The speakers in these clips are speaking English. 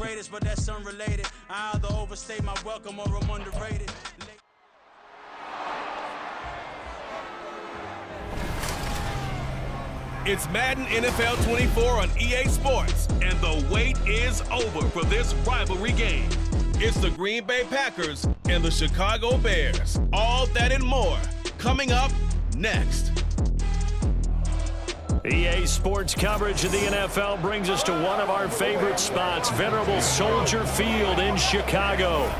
greatest, but that's unrelated. I either overstay my welcome or I'm underrated. It's Madden NFL 24 on EA Sports, and the wait is over for this rivalry game. It's the Green Bay Packers and the Chicago Bears. All that and more coming up next. EA Sports coverage of the NFL brings us to one of our favorite spots, venerable Soldier Field in Chicago.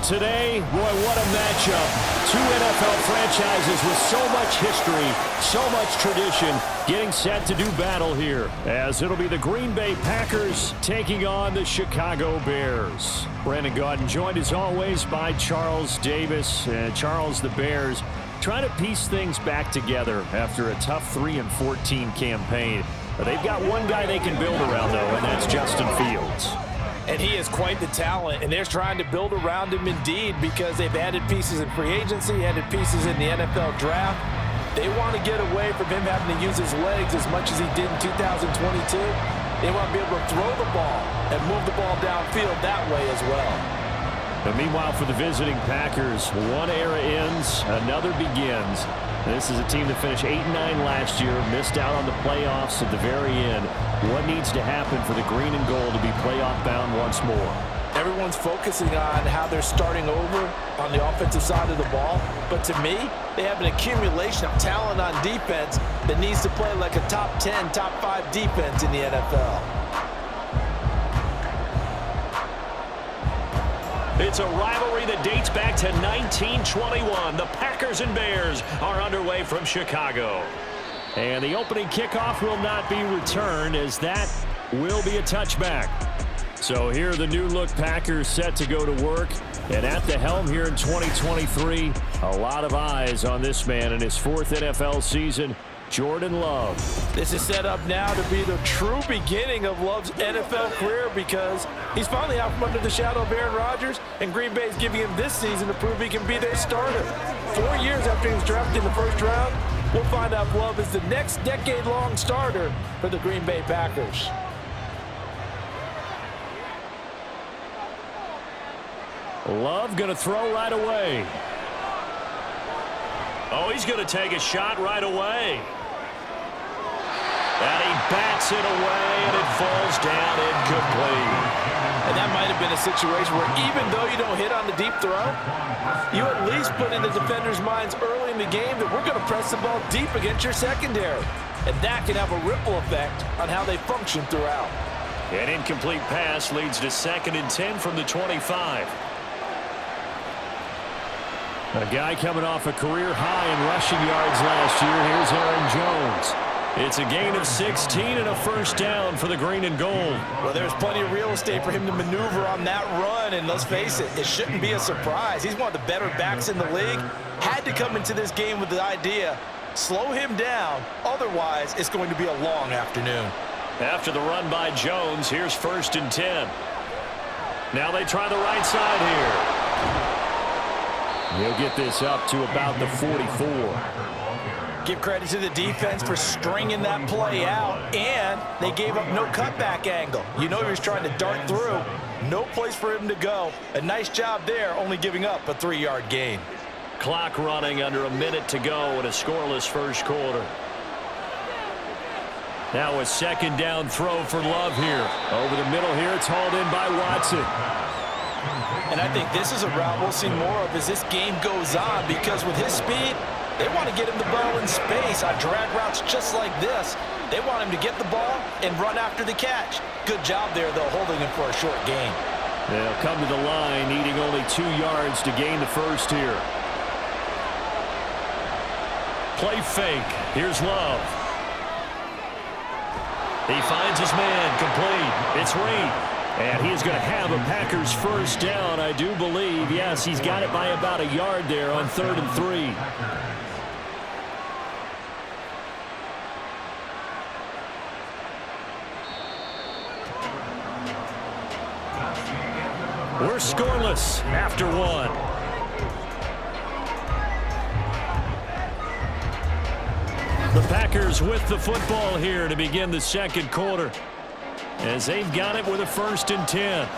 Today, boy, what a matchup. Two NFL franchises with so much history, so much tradition, getting set to do battle here, as it'll be the Green Bay Packers taking on the Chicago Bears. Brandon Gaudin joined as always by Charles Davis. Charles, the Bears trying to piece things back together after a tough 3-14 campaign. But they've got one guy they can build around, though, and that's Justin Fields. And he is quite the talent, and they're trying to build around him indeed because they've added pieces in free agency, added pieces in the NFL draft. They want to get away from him having to use his legs as much as he did in 2022. They want to be able to throw the ball and move the ball downfield that way as well. But meanwhile, for the visiting Packers, one era ends, another begins. This is a team that finished 8-9 last year, missed out on the playoffs at the very end. What needs to happen for the green and gold to be playoff bound once more? Everyone's focusing on how they're starting over on the offensive side of the ball. But to me, they have an accumulation of talent on defense that needs to play like a top 10, top 5 defense in the NFL. It's a rivalry that dates back to 1921. The Packers and Bears are underway from Chicago. And the opening kickoff will not be returned, as that will be a touchback. So here are the new-look Packers set to go to work. And at the helm here in 2023, a lot of eyes on this man in his 4th NFL season, Jordan Love. This is set up now to be the true beginning of Love's NFL career because he's finally out from under the shadow of Aaron Rodgers, and Green Bay is giving him this season to prove he can be their starter. 4 years after he was drafted in the first round, we'll find out if Love is the next decade-long starter for the Green Bay Packers. Love going to throw right away. Oh, he's going to take a shot right away. And he bats it away, and it falls down incomplete. And that might have been a situation where even though you don't hit on the deep throw, you at least put in the defenders' minds early in the game that we're going to press the ball deep against your secondary. And that can have a ripple effect on how they function throughout. An incomplete pass leads to 2nd and 10 from the 25. A guy coming off a career high in rushing yards last year. Here's Aaron Jones. It's a gain of 16 and a first down for the green and gold. Well, there's plenty of real estate for him to maneuver on that run, and let's face it, it shouldn't be a surprise. He's one of the better backs in the league. Had to come into this game with the idea, slow him down, otherwise it's going to be a long afternoon. After the run by Jones, here's 1st and 10. Now they try the right side here. He'll get this up to about the 44. Give credit to the defense for stringing that play out, and they gave up no cutback angle. You know he was trying to dart through. No place for him to go. A nice job there, only giving up a 3-yard gain. Clock running under a minute to go in a scoreless first quarter. Now a 2nd down throw for Love here. Over the middle here, it's hauled in by Watson. And I think this is a route we'll see more of as this game goes on, because with his speed, they want to get him the ball in space on drag routes just like this. They want him to get the ball and run after the catch. Good job there, though, holding him for a short gain. They'll come to the line, needing only 2 yards to gain the first here. Play fake. Here's Love. He finds his man, complete. It's Reed. And he's going to have a Packers first down, I do believe. Yes, he's got it by about a yard there on 3rd and 3. We're scoreless after 1. The Packers with the football here to begin the second quarter. as they've got it with a 1st and 10.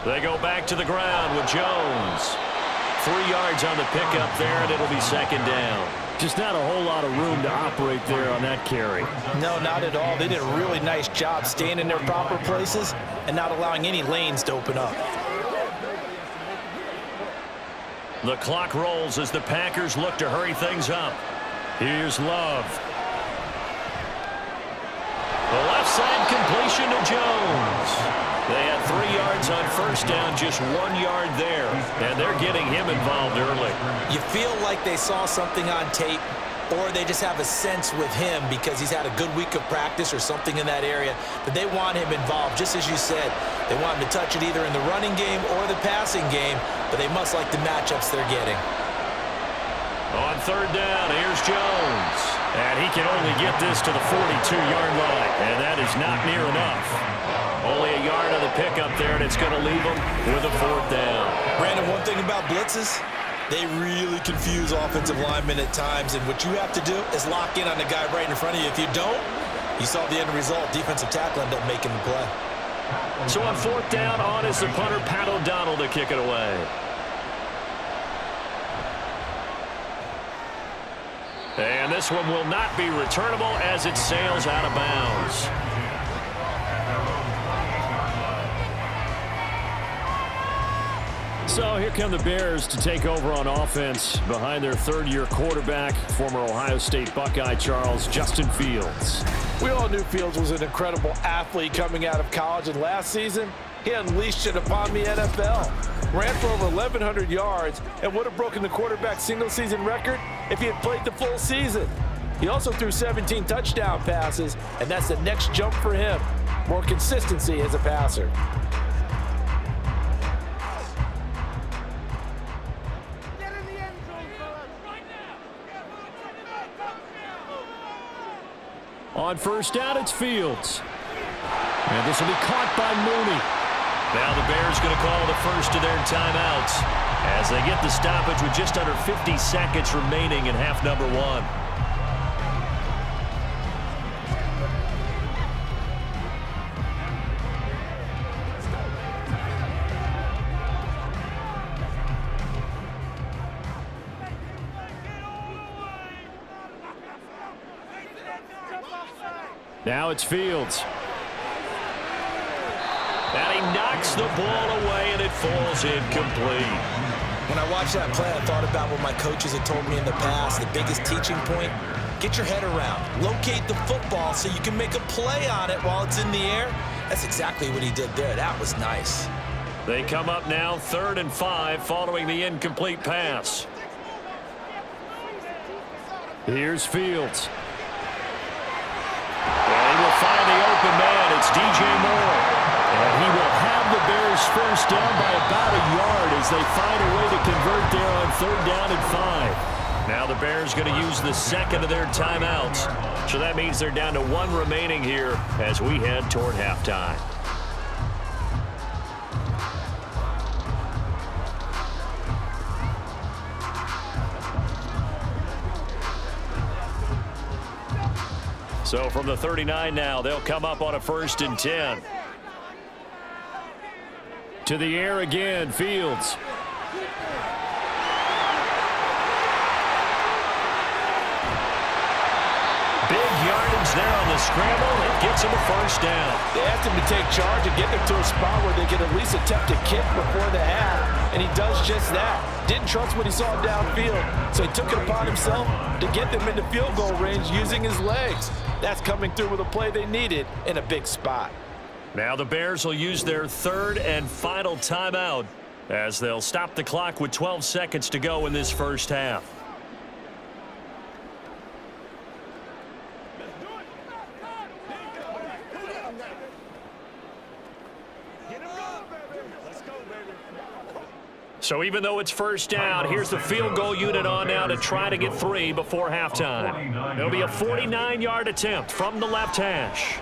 They go back to the ground with Jones. 3 yards on the pickup there, and it'll be 2nd down. Just not a whole lot of room to operate there on that carry. No, not at all. They did a really nice job staying in their proper places and not allowing any lanes to open up. The clock rolls as the Packers look to hurry things up. Here's Love. The left side completion to Jones. They had 3 yards on 1st down, just 1 yard there, and they're getting him involved early. You feel like they saw something on tape, or they just have a sense with him because he's had a good week of practice or something in that area that they want him involved. Just as you said, they want him to touch it either in the running game or the passing game, but they must like the matchups they're getting. On 3rd down, here's Jones. And he can only get this to the 42-yard line, and that is not near enough. Only a yard on the pickup there, and it's going to leave him with a 4th down. Brandon, one thing about blitzes, they really confuse offensive linemen at times, and what you have to do is lock in on the guy right in front of you. If you don't, you saw the end result. Defensive tackle ended up making the play. So on 4th down, on is the punter, Pat O'Donnell, to kick it away. And this one will not be returnable as it sails out of bounds. So here come the Bears to take over on offense behind their 3rd-year quarterback, former Ohio State Buckeye Charles Justin Fields. We all knew Fields was an incredible athlete coming out of college, and last season he unleashed it upon the NFL. Ran for over 1,100 yards and would have broken the quarterback single-season record if he had played the full season. He also threw 17 touchdown passes, and that's the next jump for him. More consistency as a passer. On 1st down, it's Fields. And this will be caught by Mooney. Now the Bears going to call the first of their timeouts as they get the stoppage with just under 50 seconds remaining in half number 1. Now it's Fields. And he knocks the ball away, and it falls incomplete. When I watched that play, I thought about what my coaches had told me in the past. The biggest teaching point, get your head around. Locate the football so you can make a play on it while it's in the air. That's exactly what he did there. That was nice. They come up now 3rd and 5 following the incomplete pass. Here's Fields. And he will find the open man. It's DJ Moore. And he will have the Bears 1st down by about a yard as they find a way to convert there on 3rd down and 5. Now the Bears going to use the 2nd of their timeouts. So that means they're down to 1 remaining here as we head toward halftime. So from the 39 now, they'll come up on a 1st and 10. To the air again, Fields. Big yardage there on the scramble. It gets him a 1st down. They asked him to take charge and get them to a spot where they can at least attempt a kick before the half, and he does just that. Didn't trust what he saw downfield, so he took it upon himself to get them into field goal range using his legs. That's coming through with a play they needed in a big spot. Now the Bears will use their 3rd and final timeout as they'll stop the clock with 12 seconds to go in this 1st half. So even though it's 1st down, here's the field goal unit on now to try to get 3 before halftime. It'll be a 49-yard attempt from the left hash.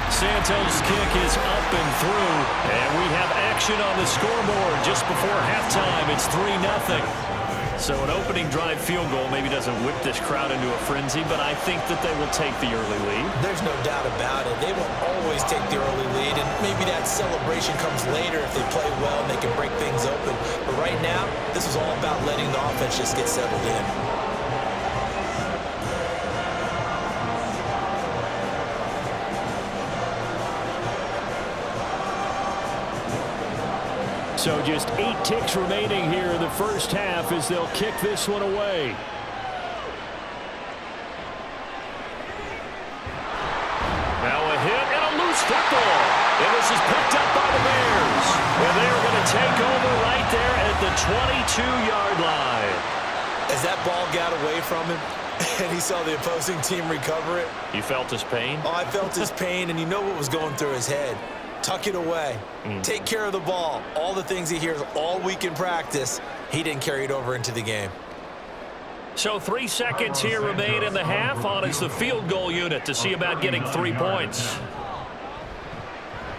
Santos' kick is up and through, and we have action on the scoreboard just before halftime. It's 3-0. So an opening drive field goal maybe doesn't whip this crowd into a frenzy, but I think that they will take the early lead. There's no doubt about it. They will always take the early lead, and maybe that celebration comes later if they play well and they can break things open. But right now, this is all about letting the offense just get settled in. So just 8 ticks remaining here in the first half as they'll kick this one away. Now a hit and a loose football. And this is picked up by the Bears. And they're going to take over right there at the 22-yard line. As that ball got away from him and he saw the opposing team recover it. You felt his pain? Oh, I felt his pain, and you know what was going through his head. Tuck it away. Take care of the ball. All the things he hears all week in practice, he didn't carry it over into the game. So 3 seconds here remain in the half. On is the field goal unit to see about getting 3 points.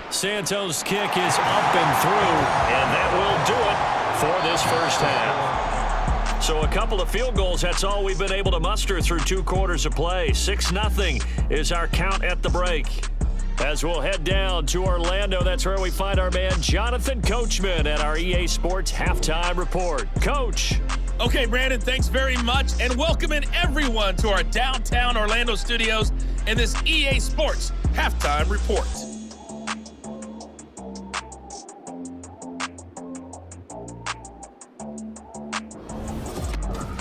Santos' kick is up and through, and that will do it for this first half. So a couple of field goals, that's all we've been able to muster through 2 quarters of play. 6-0 is our count at the break. As we'll head down to Orlando, that's where we find our man Jonathan Coachman at our EA Sports Halftime Report. Coach. Okay, Brandon, thanks very much, and welcoming everyone to our downtown Orlando studios in this EA Sports Halftime Report.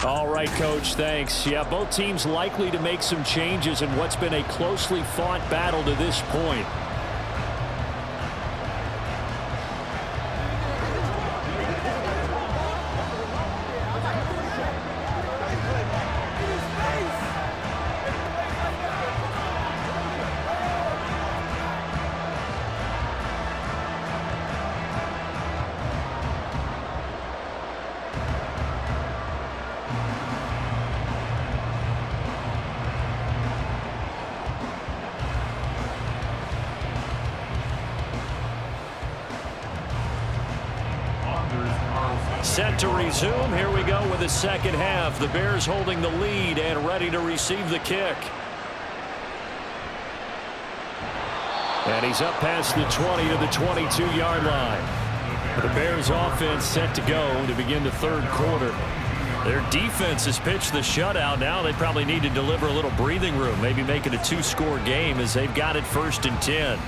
All right, Coach, thanks. Yeah, both teams likely to make some changes in what's been a closely fought battle to this point. Set to resume. Here we go with the second half. The Bears holding the lead and ready to receive the kick. And he's up past the 20 to the 22-yard line. The Bears offense set to go to begin the third quarter. Their defense has pitched the shutout. Now they probably need to deliver a little breathing room, maybe make it a 2-score game as they've got it 1st and 10.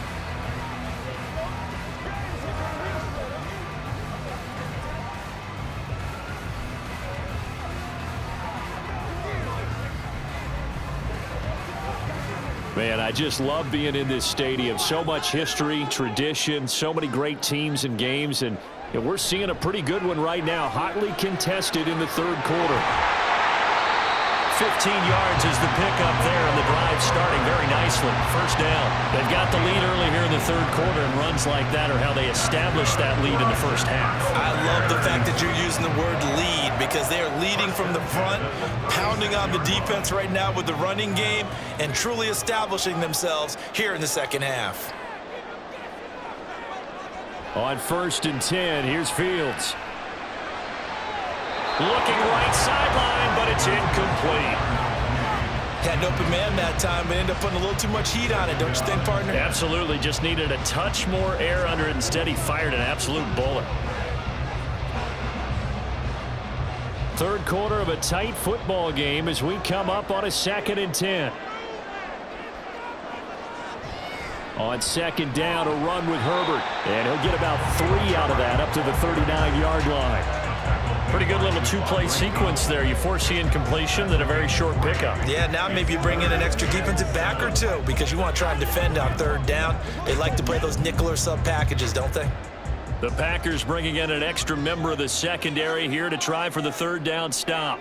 Man, I just love being in this stadium. So much history, tradition, so many great teams and games, and we're seeing a pretty good one right now. Hotly contested in the third quarter. 15 yards is the pickup there, and the drive starting very nicely. First down. They've got the lead early here in the third quarter, and runs like that are how they established that lead in the first half. I love the fact that you're using the word lead because they are leading from the front, pounding on the defense right now with the running game, and truly establishing themselves here in the second half. On 1st and 10, here's Fields. Looking right sideline, but it's incomplete. Had an open man that time, but ended up putting a little too much heat on it, don't you think, partner? Absolutely. Just needed a touch more air under it. Instead, he fired an absolute bullet. Third quarter of a tight football game as we come up on a 2nd and 10. On 2nd down, a run with Herbert. And he'll get about 3 out of that up to the 39-yard line. Pretty good little 2-play sequence there. You force the incompletion, then a very short pickup. Yeah, now maybe you bring in an extra defensive back or 2 because you want to try and defend on 3rd down. They like to play those nickel or sub packages, don't they? The Packers bringing in an extra member of the secondary here to try for the 3rd down stop.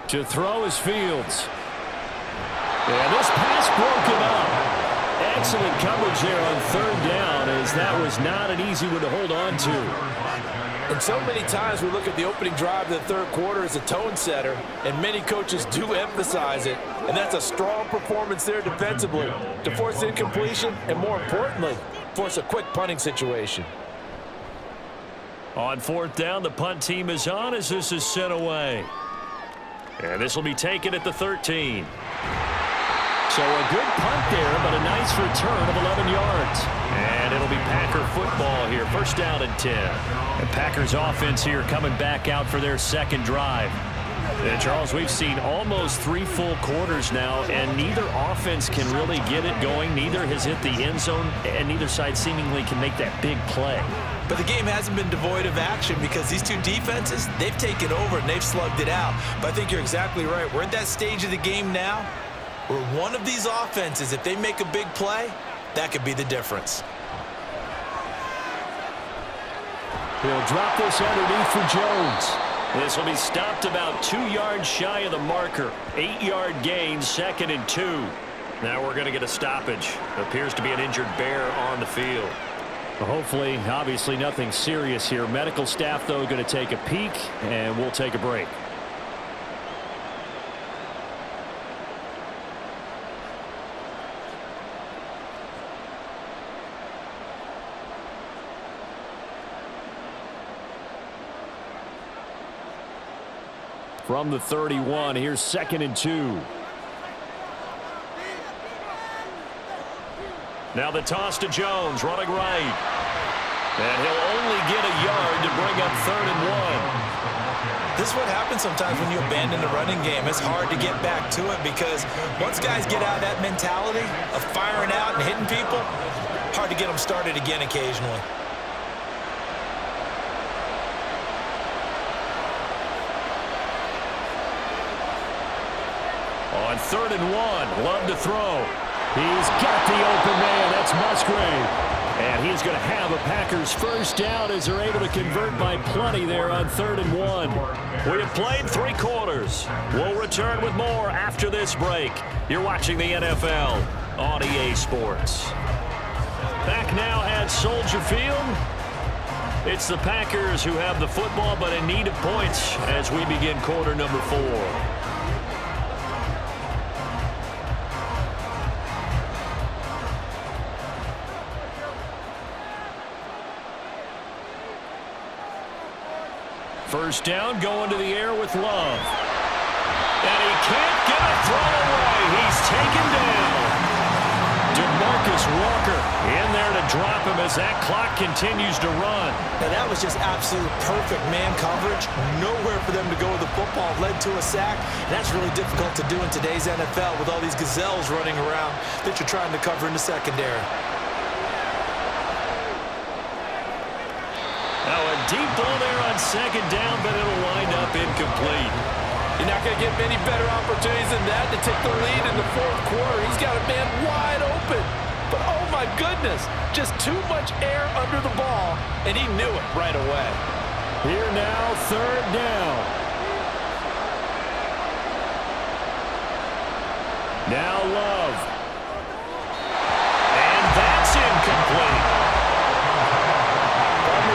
To throw is Fields. And this pass broken up. Excellent coverage there on 3rd down as that was not an easy one to hold on to. And so many times we look at the opening drive of the third quarter as a tone setter, and many coaches do emphasize it. And that's a strong performance there defensively to force incompletion and, more importantly, force a quick punting situation. On fourth down, the punt team is on as this is sent away. And this will be taken at the 13. So a good punt there, but a nice return of 11 yards. And it'll be Packer football here. First down and 10. And Packers offense here coming back out for their second drive. And Charles, we've seen almost 3 full quarters now, and neither offense can really get it going. Neither has hit the end zone, and neither side seemingly can make that big play. But the game hasn't been devoid of action because these two defenses, they've taken over and they've slugged it out. But I think you're exactly right. We're at that stage of the game now where one of these offenses, if they make a big play, that could be the difference. He'll drop this underneath for Jones. This will be stopped about 2 yards shy of the marker. 8-yard gain, 2nd and 2. Now we're going to get a stoppage. Appears to be an injured Bear on the field. Well, hopefully, obviously nothing serious here. Medical staff, though, going to take a peek, and we'll take a break. From the 31, here's 2nd and 2. Now the toss to Jones, running right. And he'll only get a yard to bring up 3rd and 1. This is what happens sometimes when you abandon the running game. It's hard to get back to it because once guys get out of that mentality of firing out and hitting people, hard to get them started again occasionally. On 3rd and 1, Love to throw. He's got the open man. That's Musgrave. And he's going to have a Packers first down as they're able to convert by plenty there on 3rd and 1. We have played 3 quarters. We'll return with more after this break. You're watching the NFL on EA Sports. Back now at Soldier Field. It's the Packers who have the football but in need of points as we begin quarter number 4. First down, going to the air with Love. And he can't get a throw away. He's taken down. DeMarcus Walker in there to drop him as that clock continues to run. Now that was just absolute perfect man coverage. Nowhere for them to go with the football. Led to a sack. And that's really difficult to do in today's NFL with all these gazelles running around that you're trying to cover in the secondary. Now a deep ball there on 2nd down, but it'll wind up incomplete. You're not going to get many better opportunities than that to take the lead in the 4th quarter. He's got a man wide open. But oh my goodness, just too much air under the ball, and he knew it right away. Here now, 3rd down. Now Love. And that's incomplete.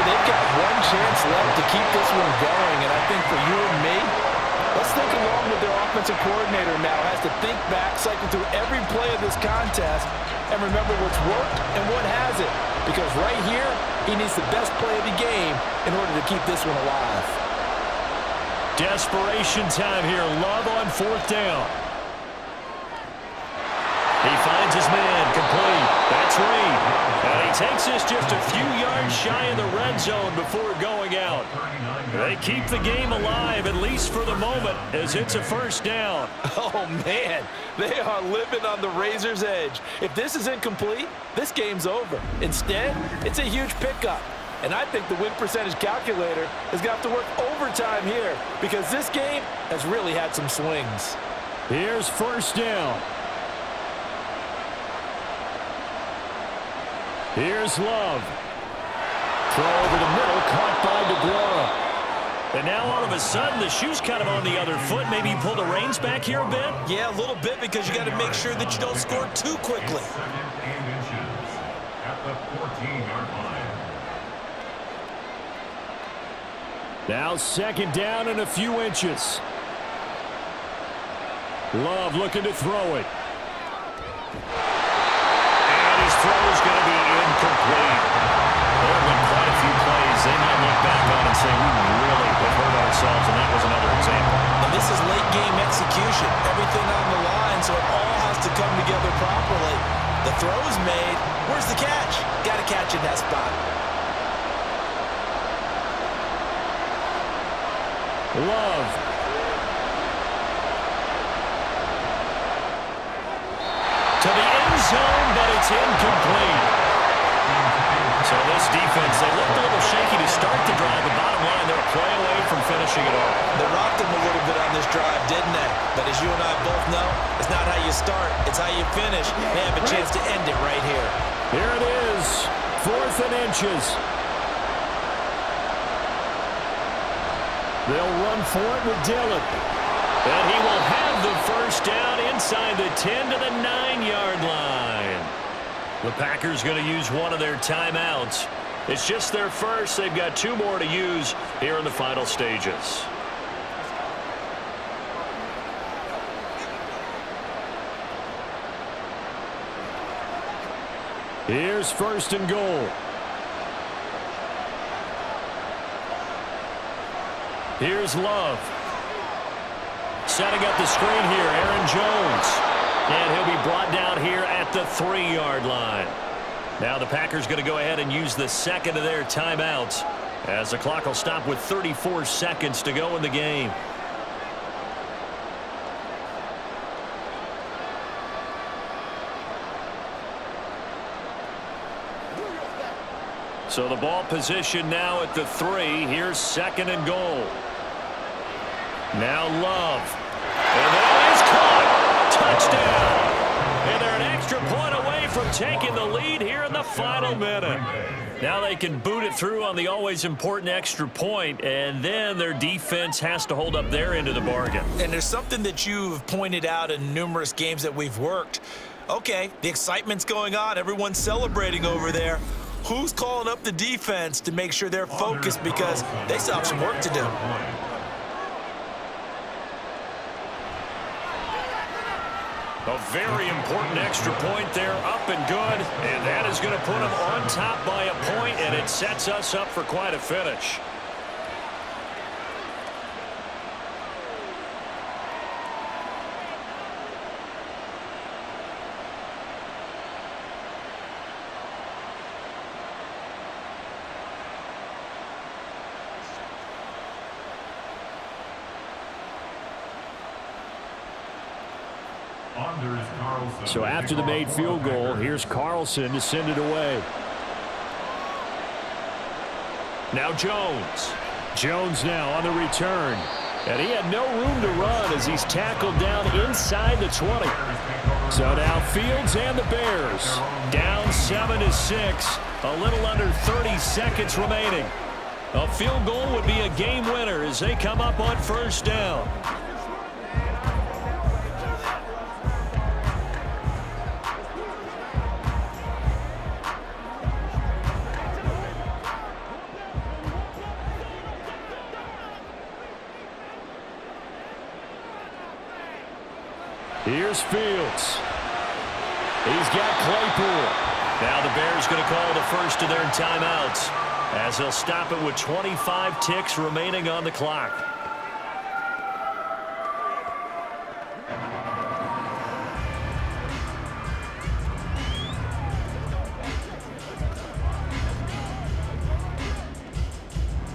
They've got one chance left to keep this one going, and I think for you and me, let's think along with their offensive coordinator now. Has to think back, cycle through every play of this contest, and remember what's worked and what hasn't. Because right here, he needs the best play of the game in order to keep this one alive. Desperation time here. Love on 4th down. He finds his man, complete. That's Reed. And he takes this just a few yards shy of the red zone before going out. They keep the game alive, at least for the moment, as it's a first down. Oh, man, they are living on the razor's edge. If this is incomplete, this game's over. Instead, it's a huge pickup. And I think the win percentage calculator is going to have to work overtime here because this game has really had some swings. Here's first down. Here's Love. Throw over the middle, caught by DeGuara. And now all of a sudden the shoe's kind of on the other foot. Maybe you pull the reins back here a bit? Yeah, a little bit because you got to make sure that you don't score too quickly. Now 2nd down and a few inches. Love looking to throw it. And his throw is going to be incomplete. There have been quite a few plays. They might look back on and say we really have hurt ourselves, and that was another example. And this is late-game execution. Everything on the line, so it all has to come together properly. The throw's made. Where's the catch? Got to catch in that spot. Love. To the end zone, but it's incomplete. So this defense, they looked a little shaky to start the drive, but bottom line, they're a play away from finishing it all. They rocked them a little bit on this drive, didn't they? But as you and I both know, it's not how you start, it's how you finish. They have a chance to end it right here. Here it is, 4th and inches. They'll run for it with Dillon. And he will have the first down inside the 10 to the 9-yard line. The Packers going to use one of their timeouts. It's just their first. They've got 2 more to use here in the final stages. Here's 1st and goal. Here's Love. Setting up the screen here, Aaron Jones. And he'll be brought down here at the 3-yard line. Now the Packers going to go ahead and use the second of their timeouts as the clock will stop with 34 seconds to go in the game. So the ball position now at the 3. Here's 2nd and goal. Now Love. And that is caught. Touchdown. And they're an extra point away from taking the lead here in the final minute. Now they can boot it through on the always important extra point, and then their defense has to hold up their end of the bargain. And there's something that you've pointed out in numerous games that we've worked. Okay, the excitement's going on. Everyone's celebrating over there. Who's calling up the defense to make sure they're focused, because they still have some work to do? A very important extra point there, up and good, and that is going to put them on top by a point, and it sets us up for quite a finish. So after the made field goal, here's Carlson to send it away. Now Jones. Jones now on the return. And he had no room to run as he's tackled down inside the 20. So now Fields and the Bears down 7-6. A little under 30 seconds remaining. A field goal would be a game winner as they come up on 1st down. Here's Fields. He's got Claypool. Now the Bears going to call the first of their timeouts as they'll stop it with 25 ticks remaining on the clock.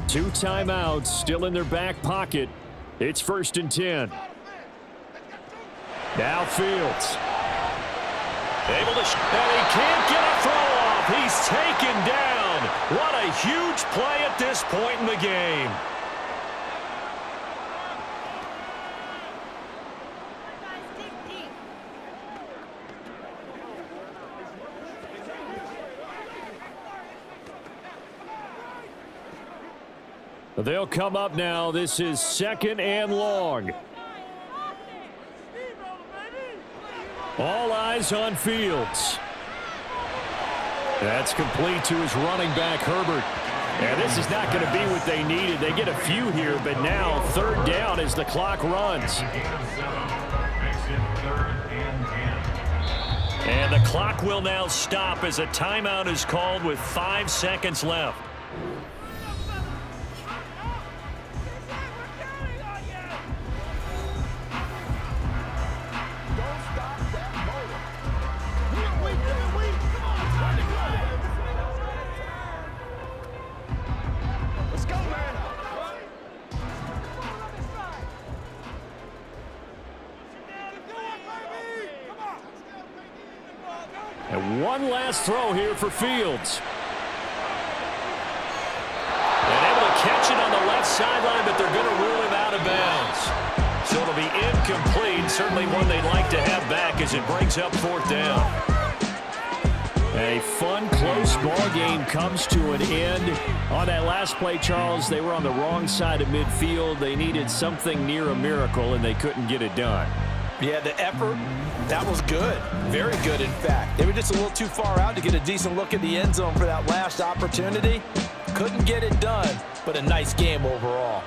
Two timeouts still in their back pocket. It's 1st and 10. Now Fields. Able to, and he can't get a throw off. He's taken down. What a huge play at this point in the game. They'll come up now. This is 2nd and long. All eyes on Fields. That's complete to his running back, Herbert. And this is not going to be what they needed. They get a few here, but now 3rd down as the clock runs. And the clock will now stop as a timeout is called with 5 seconds left. And one last throw here for Fields. And able to catch it on the left sideline, but they're going to rule him out of bounds. So it'll be incomplete. Certainly one they'd like to have back as it brings up 4th down. A fun, close ball game comes to an end. On that last play, Charles, they were on the wrong side of midfield. They needed something near a miracle, and they couldn't get it done. Yeah, the effort, that was good. Very good, in fact. They were just a little too far out to get a decent look at the end zone for that last opportunity. Couldn't get it done, but a nice game overall.